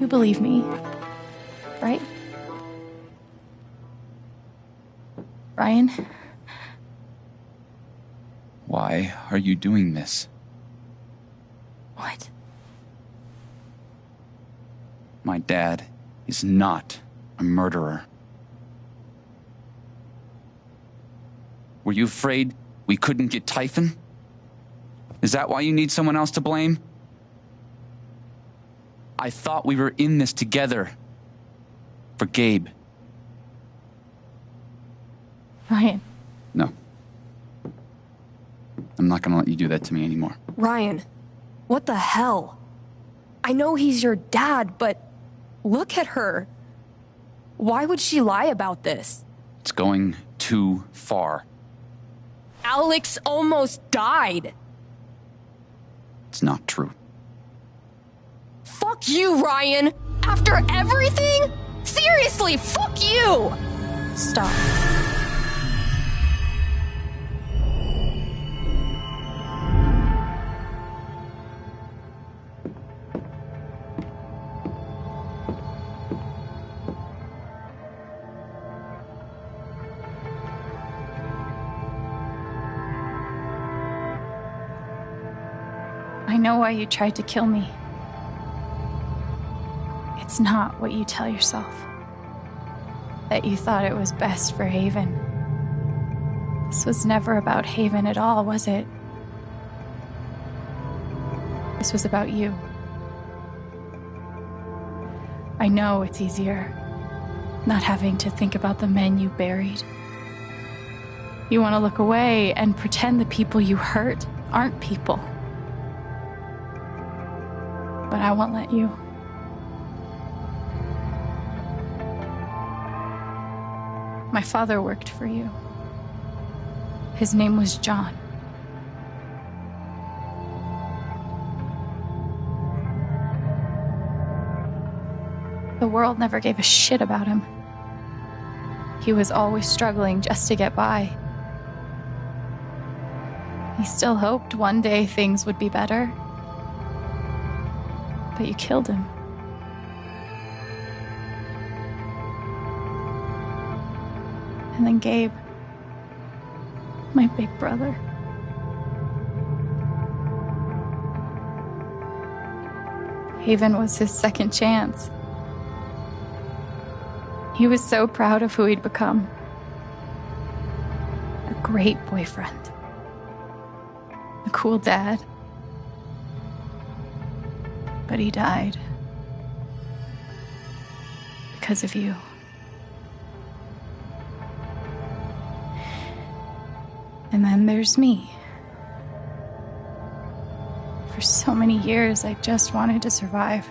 You believe me, right? Ryan? Why are you doing this? What? My dad is not a murderer. Were you afraid we couldn't get Typhon? Is that why you need someone else to blame? I thought we were in this together. For Gabe. Ryan. No. I'm not gonna let you do that to me anymore. Ryan, what the hell? I know he's your dad, but look at her. Why would she lie about this? It's going too far. Alex almost died. It's not true. Fuck you, Ryan! After everything? Seriously, fuck you! Stop. I know why you tried to kill me. It's not what you tell yourself. That you thought it was best for Haven. This was never about Haven at all, was it? This was about you. I know it's easier, not having to think about the men you buried. You want to look away and pretend the people you hurt aren't people. But I won't let you. My father worked for you. His name was John. The world never gave a shit about him. He was always struggling just to get by. He still hoped one day things would be better. But you killed him. And then Gabe, my big brother. Haven was his second chance. He was so proud of who he'd become. A great boyfriend. A cool dad. But he died. Because of you. And then there's me. For so many years, I just wanted to survive.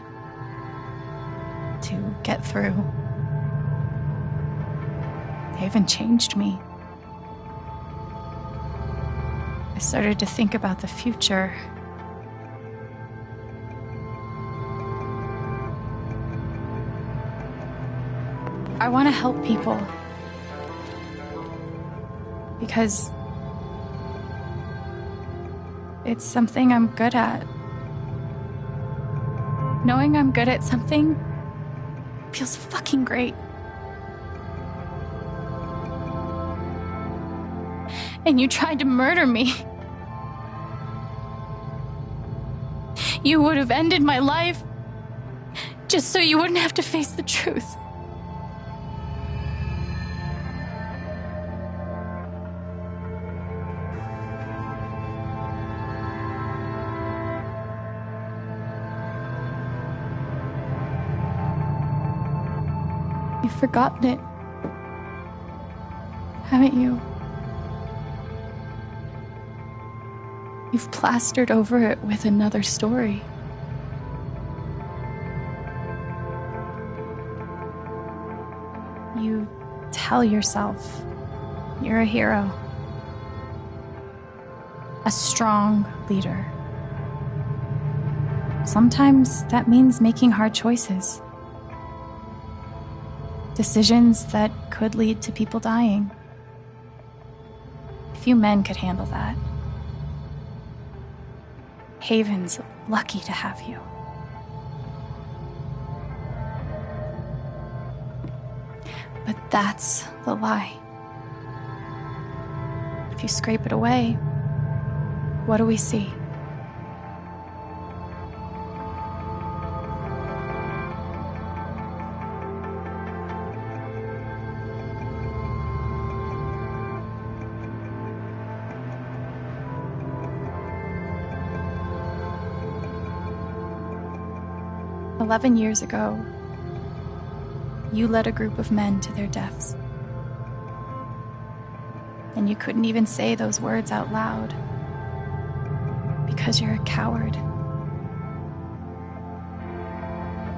To get through. Haven changed me. I started to think about the future. I want to help people. Because it's something I'm good at. Knowing I'm good at something feels fucking great. And you tried to murder me. You would have ended my life just so you wouldn't have to face the truth. You've forgotten it, haven't you? You've plastered over it with another story. You tell yourself you're a hero, a strong leader. Sometimes that means making hard choices. Decisions that could lead to people dying. Few men could handle that. Haven's lucky to have you. That's the lie. If you scrape it away, what do we see? "11 years ago, you led a group of men to their deaths. And you couldn't even say those words out loud because you're a coward.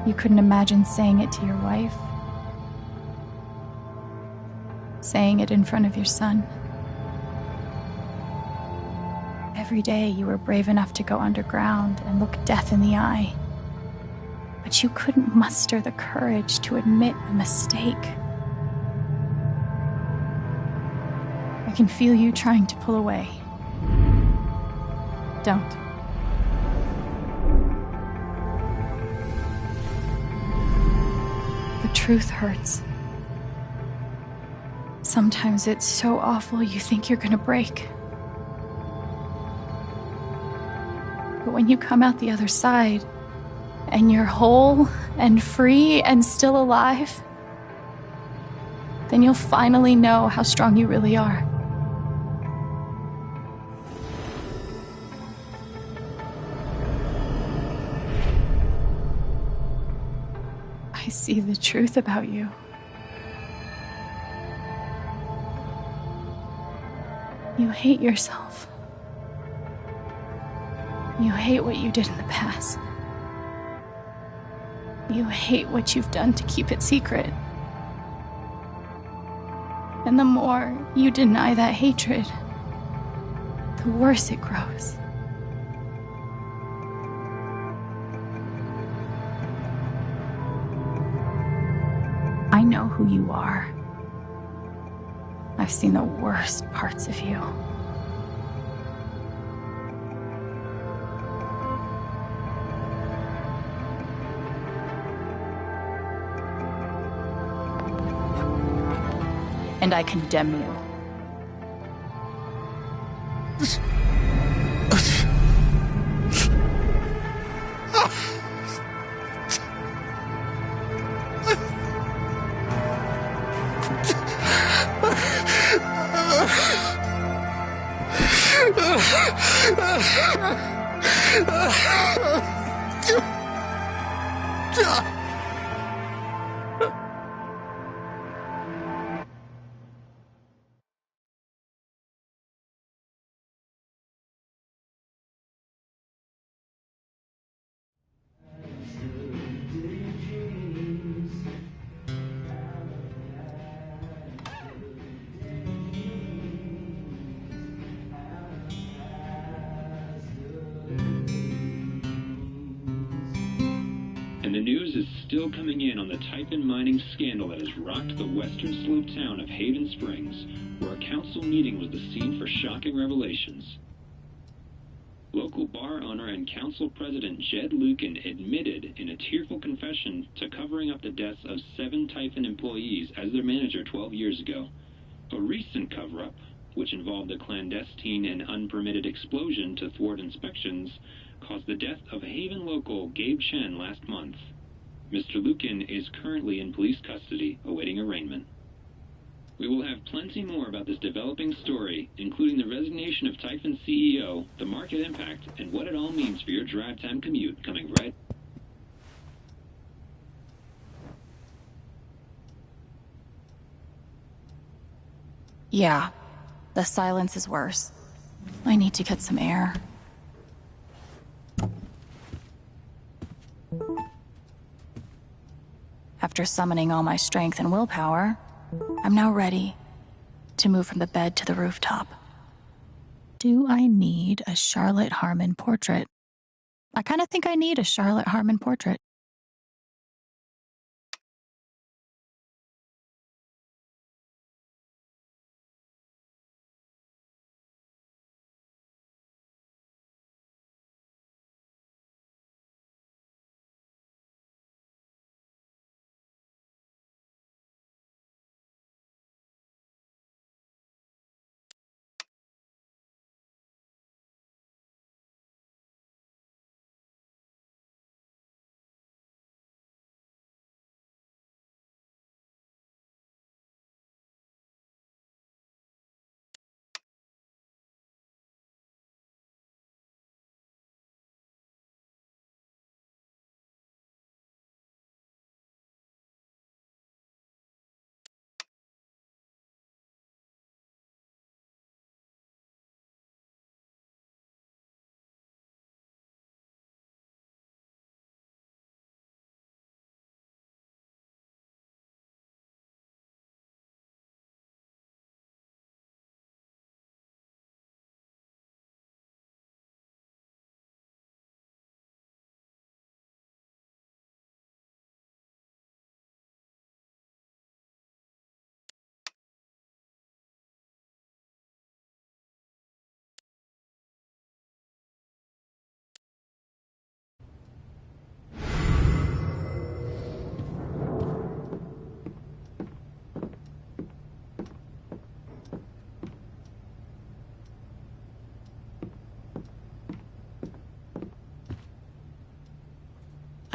You couldn't imagine saying it to your wife, saying it in front of your son. Every day you were brave enough to go underground and look death in the eye. But you couldn't muster the courage to admit a mistake. I can feel you trying to pull away. Don't. The truth hurts. Sometimes it's so awful you think you're gonna break. But when you come out the other side, and you're whole and free and still alive, then you'll finally know how strong you really are. I see the truth about you. You hate yourself. You hate what you did in the past. You hate what you've done to keep it secret. And the more you deny that hatred, the worse it grows. I know who you are. I've seen the worst parts of you. And I condemn you. And the news is still coming in on the Typhon mining scandal that has rocked the western slope town of Haven Springs, where a council meeting was the scene for shocking revelations. Local bar owner and council president Jed Lucan admitted in a tearful confession to covering up the deaths of 7 Typhon employees as their manager 12 years ago. A recent cover-up, which involved a clandestine and unpermitted explosion to thwart inspections, caused the death of Haven local Gabe Chen last month. Mr. Lucan is currently in police custody, awaiting arraignment. We will have plenty more about this developing story, including the resignation of Typhon CEO, the market impact, and what it all means for your drive time commute, coming right. Yeah, the silence is worse. I need to get some air. After summoning all my strength and willpower, I'm now ready to move from the bed to the rooftop. Do I need a Charlotte Harmon portrait? I kind of think I need a Charlotte Harmon portrait.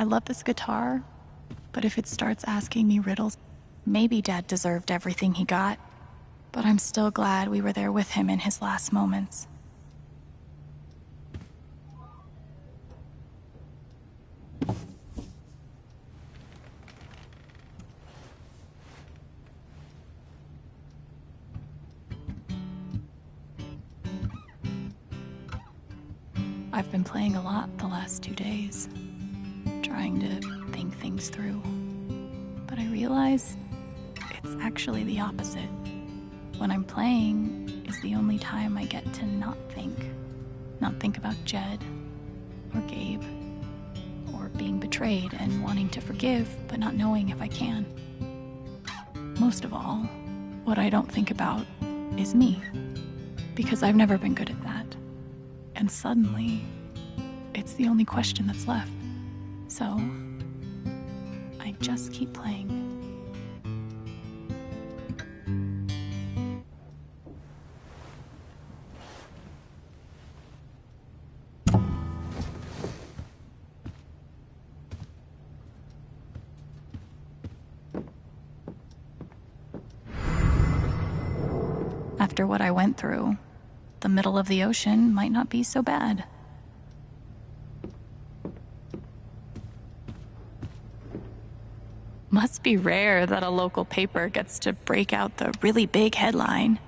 I love this guitar, but if it starts asking me riddles, maybe Dad deserved everything he got. But I'm still glad we were there with him in his last moments. I've been playing a lot the last 2 days, trying to think things through. But I realize it's actually the opposite. When I'm playing is the only time I get to not think. Not think about Jed, or Gabe, or being betrayed and wanting to forgive, but not knowing if I can. Most of all, what I don't think about is me, because I've never been good at that. And suddenly, it's the only question that's left. So, I just keep playing. After what I went through, the middle of the ocean might not be so bad. Must be rare that a local paper gets to break out the really big headline.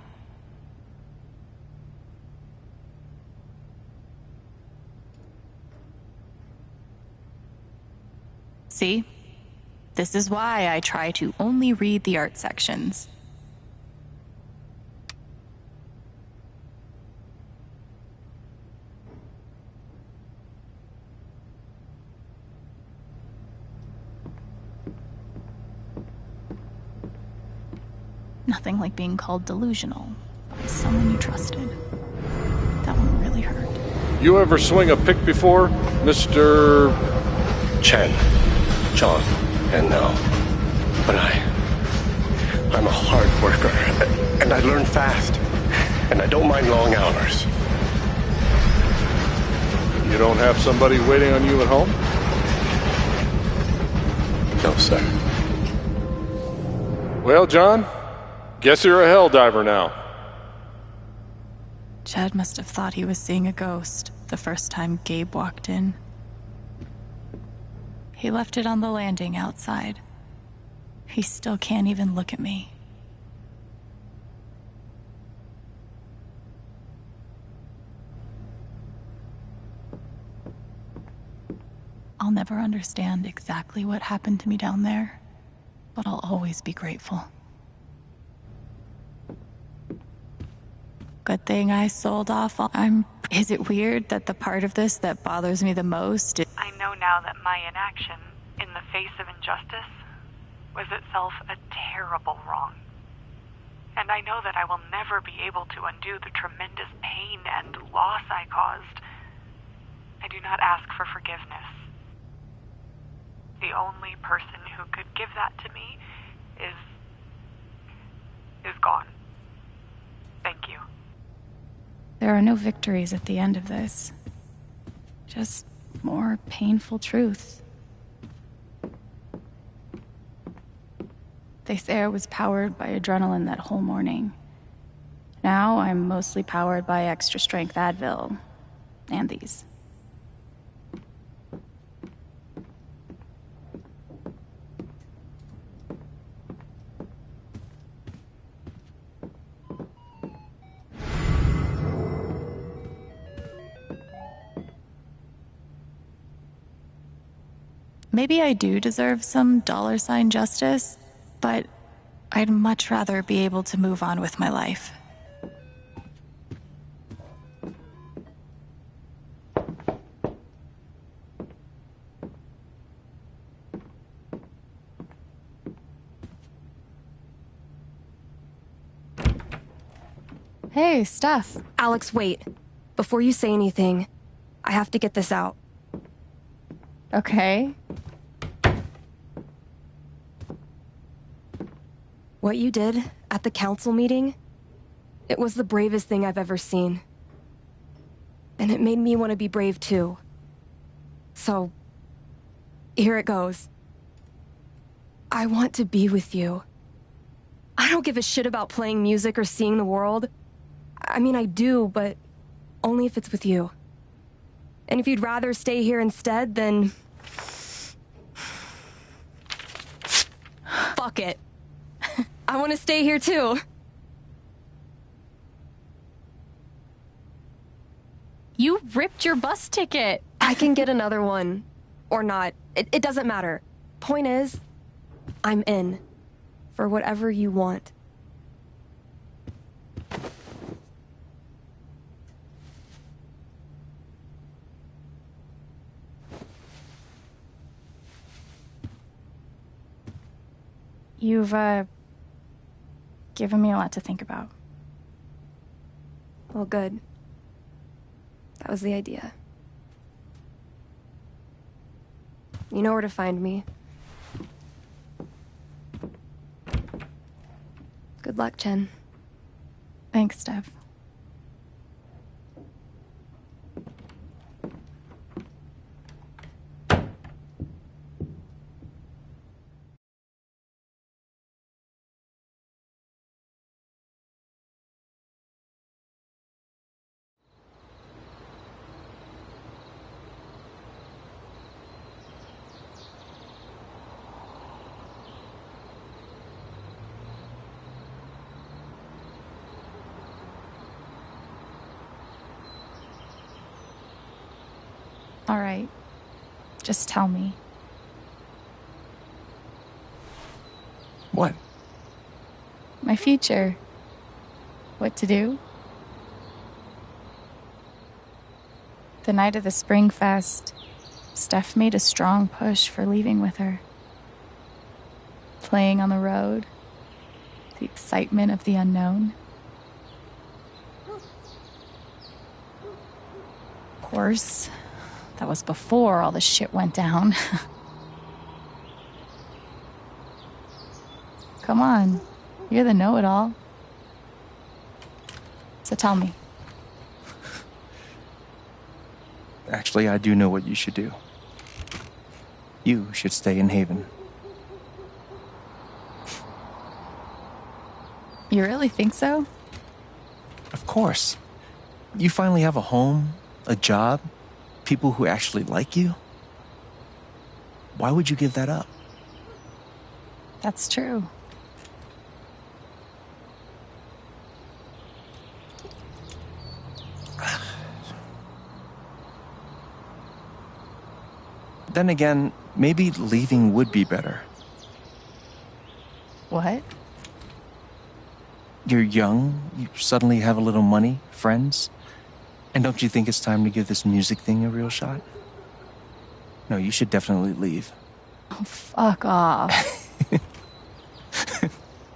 See? This is why I try to only read the art sections. Nothing like being called delusional by someone you trusted. That one really hurt. You ever swing a pick before, Mr. Chen, John, and now. But I'm a hard worker, and I learn fast, and I don't mind long hours. You don't have somebody waiting on you at home? No, sir. Well, John, guess you're a hell diver now. Chad must have thought he was seeing a ghost the first time Gabe walked in. He left it on the landing outside. He still can't even look at me. I'll never understand exactly what happened to me down there, but I'll always be grateful. Good thing I sold off all Is it weird that the part of this that bothers me the most is... I know now that my inaction, in the face of injustice, was itself a terrible wrong. And I know that I will never be able to undo the tremendous pain and loss I caused. I do not ask for forgiveness. The only person who could give that to me is gone. Thank you. There are no victories at the end of this. Just more painful truth. They say I was powered by adrenaline that whole morning. Now I'm mostly powered by extra strength Advil. And these. Maybe I do deserve some dollar-sign justice, but I'd much rather be able to move on with my life. Hey, Steph. Alex, wait. Before you say anything, I have to get this out. Okay. What you did at the council meeting, it was the bravest thing I've ever seen. And it made me want to be brave too. So, Here it goes. I want to be with you. I don't give a shit about playing music or seeing the world. I mean, I do, but only if it's with you. And if you'd rather stay here instead, then... fuck it. I want to stay here too. You ripped your bus ticket. I can get another one. Or not. It doesn't matter. Point is, I'm in. For whatever you want. You've, given me a lot to think about. Well, good. That was the idea. You know where to find me. Good luck, Chen. Thanks, Steph. All right. Just tell me. What? My future. What to do? The night of the Spring Fest, Steph made a strong push for leaving with her. Playing on the road, the excitement of the unknown. Of course, that was before all the shit went down. Come on, you're the know-it-all. So tell me. Actually, I do know what you should do. You should stay in Haven. You really think so? Of course. You finally have a home, a job, people who actually like you. Why would you give that up? That's true. Then again, maybe leaving would be better. What? You're young, you suddenly have a little money, friends. And don't you think it's time to give this music thing a real shot? No, you should definitely leave. Oh, fuck off.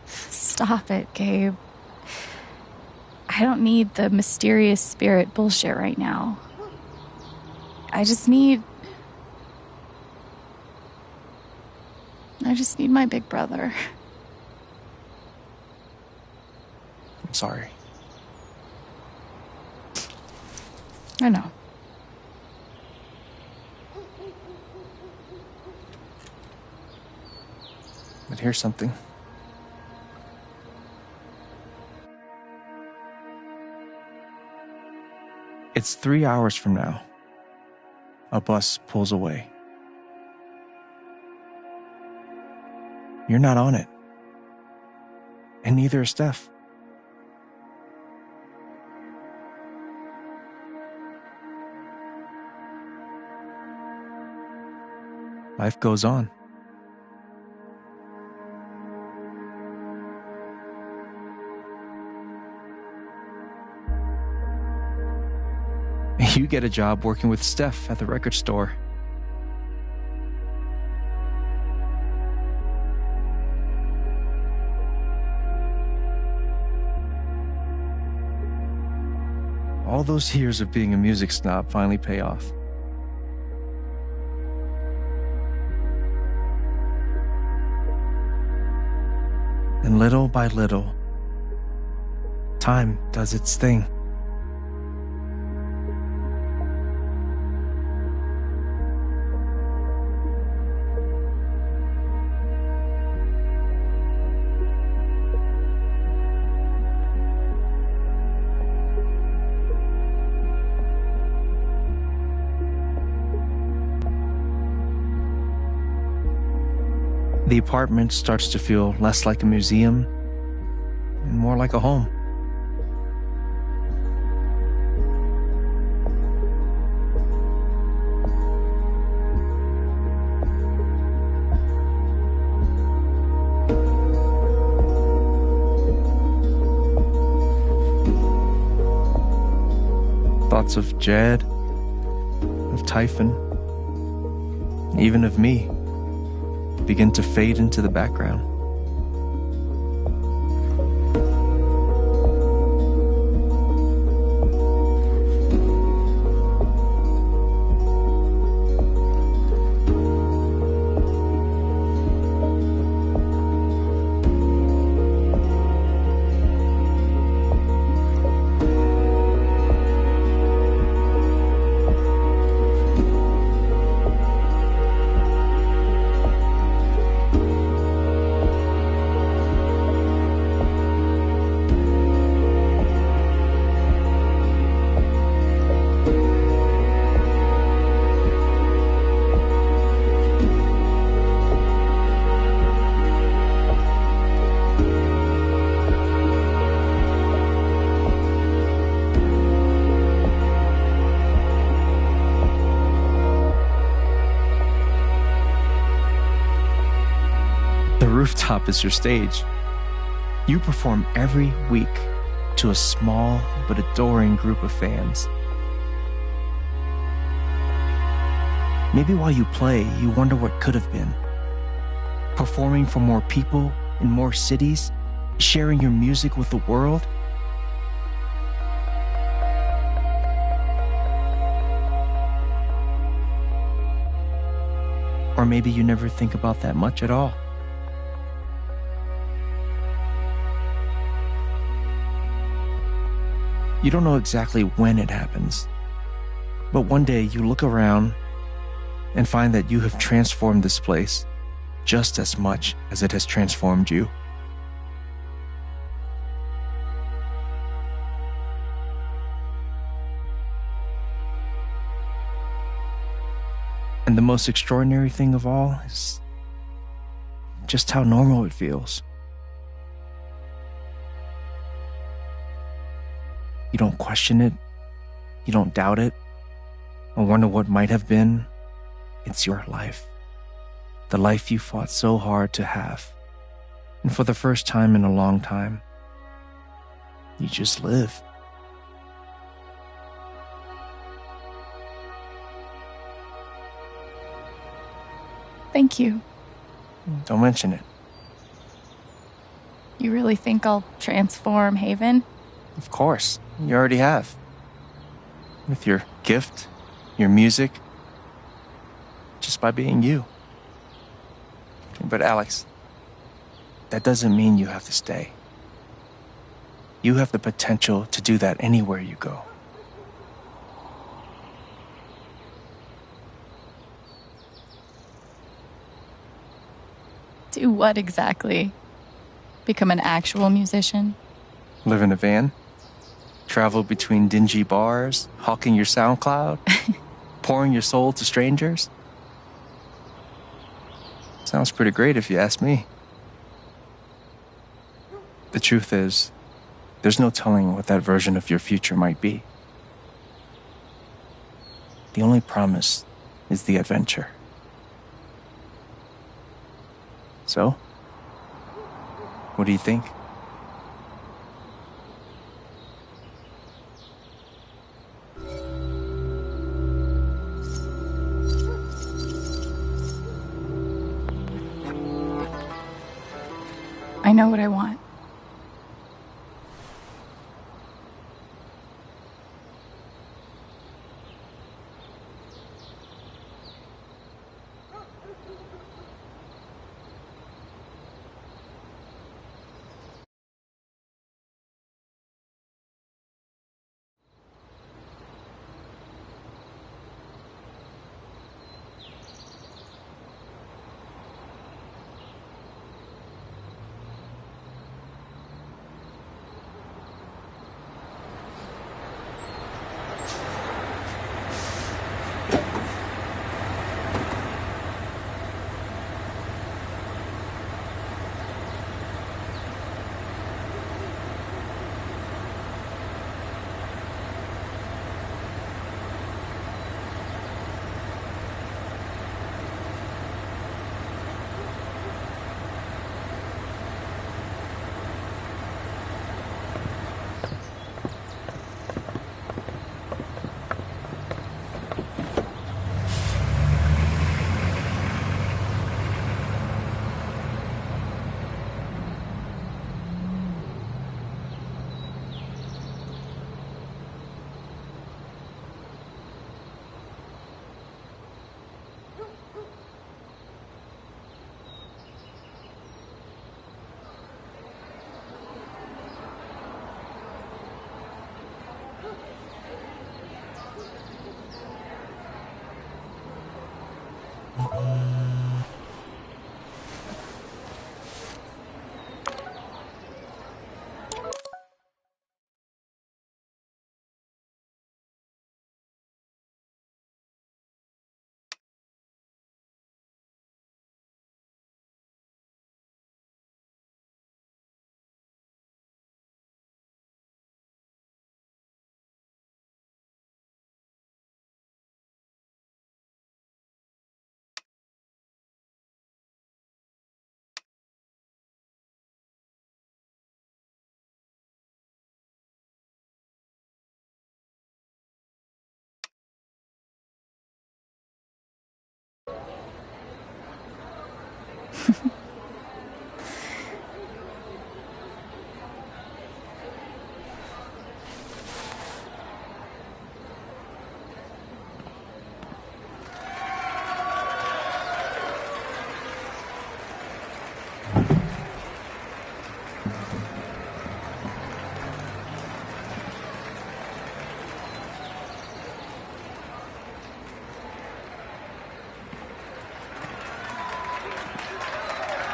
Stop it, Gabe. I don't need the mysterious spirit bullshit right now. I just need my big brother. I'm sorry. I know. But here's something. It's 3 hours from now. A bus pulls away. You're not on it. And neither is Steph. Life goes on. You get a job working with Steph at the record store. All those years of being a music snob finally pay off. And little by little, time does its thing. The apartment starts to feel less like a museum and more like a home. Thoughts of Jed, of Typhon, and even of me begin to fade into the background. The rooftop is your stage. You perform every week to a small but adoring group of fans. Maybe while you play, you wonder what could have been. Performing for more people in more cities, sharing your music with the world. Or maybe you never think about that much at all. You don't know exactly when it happens, but one day you look around and find that you have transformed this place just as much as it has transformed you. And the most extraordinary thing of all is just how normal it feels. You don't question it, you don't doubt it, or wonder what might have been. It's your life. The life you fought so hard to have. And for the first time in a long time, you just live. Thank you. Don't mention it. You really think I'll transform Haven? Of course, you already have. With your gift, your music, just by being you. But Alex, that doesn't mean you have to stay. You have the potential to do that anywhere you go. Do what exactly? Become an actual musician? Live in a van? Travel between dingy bars, hawking your SoundCloud, pouring your soul to strangers? Sounds pretty great if you ask me. The truth is, there's no telling what that version of your future might be. The only promise is the adventure. So, what do you think? I know what I want.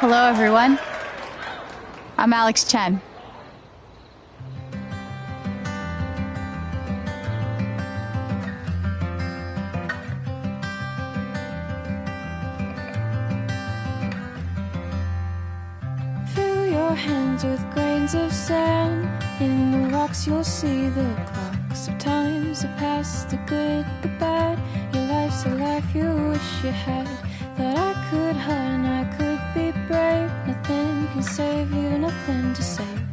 Hello, everyone. I'm Alex Chen. Fill your hands with grains of sand. In the rocks you'll see the clocks of times, the past, the good, the bad. Your life's a life you wish you had. That I could hide and I could be brave. Nothing can save you, nothing to save.